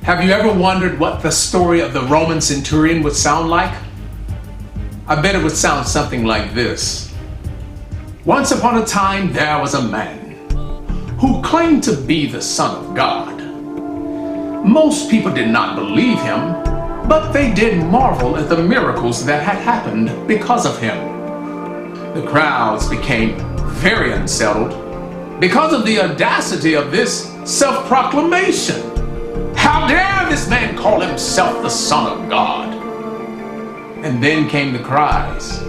Have you ever wondered what the story of the Roman Centurion would sound like? I bet it would sound something like this. Once upon a time, there was a man who claimed to be the Son of God. Most people did not believe him, but they did marvel at the miracles that had happened because of him. The crowds became very unsettled because of the audacity of this self-proclamation. How dare this man call himself the Son of God? And then came the cries,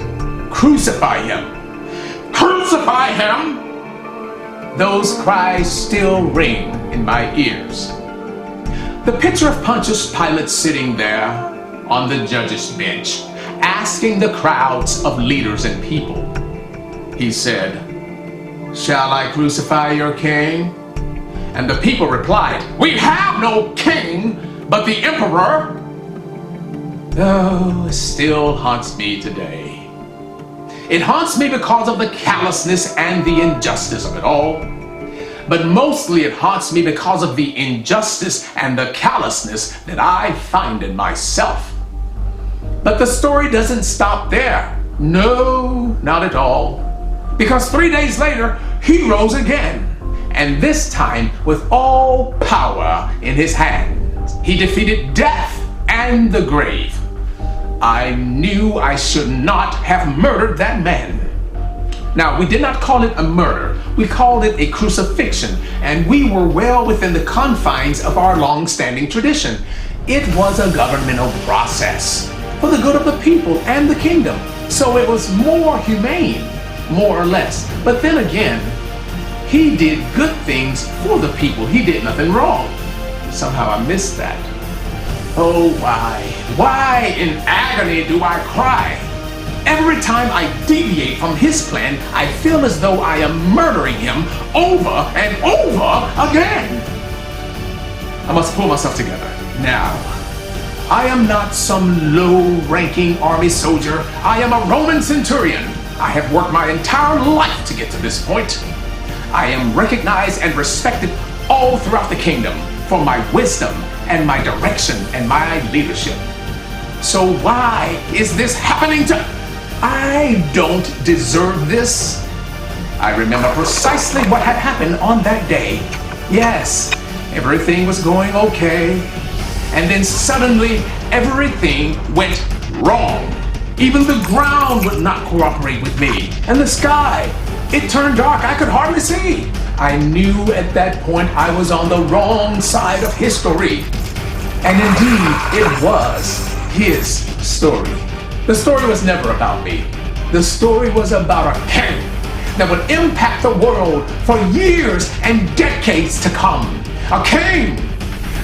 "Crucify him! Crucify him!" Those cries still ring in my ears. The picture of Pontius Pilate sitting there on the judge's bench, asking the crowds of leaders and people. He said, "Shall I crucify your king?" And the people replied, "We have no king but the emperor." Oh, it still haunts me today. It haunts me because of the callousness and the injustice of it all. But mostly it haunts me because of the injustice and the callousness that I find in myself. But the story doesn't stop there. No, not at all. Because 3 days later, he rose again. And this time with all power in his hands. He defeated death and the grave. I knew I should not have murdered that man. Now, we did not call it a murder. We called it a crucifixion, and we were well within the confines of our long-standing tradition. It was a governmental process for the good of the people and the kingdom. So it was more humane, more or less. But then again, he did good things for the people. He did nothing wrong. Somehow I missed that. Oh, why? Why in agony do I cry? Every time I deviate from his plan, I feel as though I am murdering him over and over again. I must pull myself together. Now, I am not some low-ranking army soldier. I am a Roman Centurion. I have worked my entire life to get to this point. I am recognized and respected all throughout the kingdom for my wisdom and my direction and my leadership. So why is this happening to... I don't deserve this. I remember precisely what had happened on that day. Yes, everything was going okay. And then suddenly everything went wrong. Even the ground would not cooperate with me. And the sky, it turned dark. I could hardly see. I knew at that point I was on the wrong side of history. And indeed, it was his story. The story was never about me. The story was about a king that would impact the world for years and decades to come. A king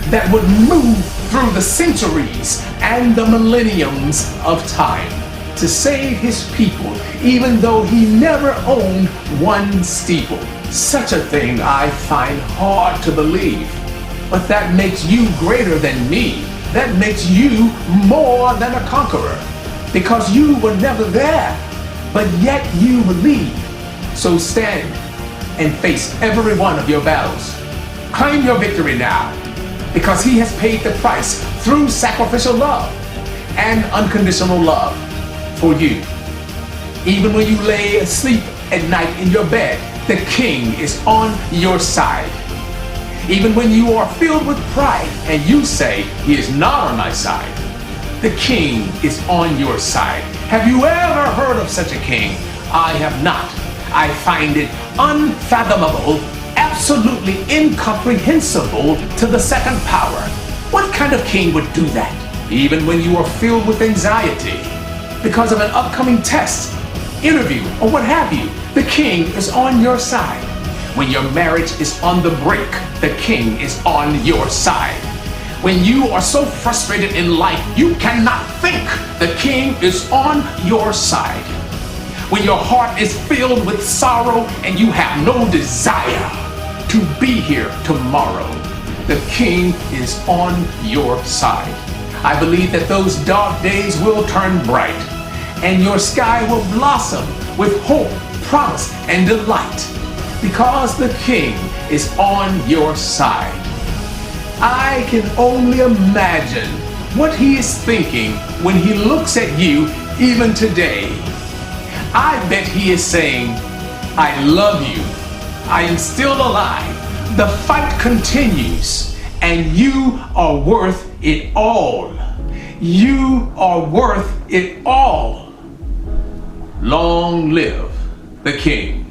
that would move through the centuries and the millenniums of time to save his people, even though he never owned one steeple. Such a thing I find hard to believe. But that makes you greater than me. That makes you more than a conqueror. Because you were never there, but yet you believe. So stand and face every one of your battles. Claim your victory now, because he has paid the price through sacrificial love and unconditional love for you. Even when you lay asleep at night in your bed, the king is on your side. Even when you are filled with pride and you say, he is not on my side, the king is on your side. Have you ever heard of such a king? I have not. I find it unfathomable, absolutely incomprehensible to the second power. What kind of king would do that? Even when you are filled with anxiety because of an upcoming test, interview, or what have you, the king is on your side. When your marriage is on the brink, the king is on your side. When you are so frustrated in life, you cannot think, the king is on your side. When your heart is filled with sorrow and you have no desire to be here tomorrow, the king is on your side. I believe that those dark days will turn bright and your sky will blossom with hope, promise, and delight because the king is on your side. I can only imagine what he is thinking when he looks at you even today. I bet he is saying, I love you. I am still alive. The fight continues, and you are worth it all. You are worth it all. Long live the King.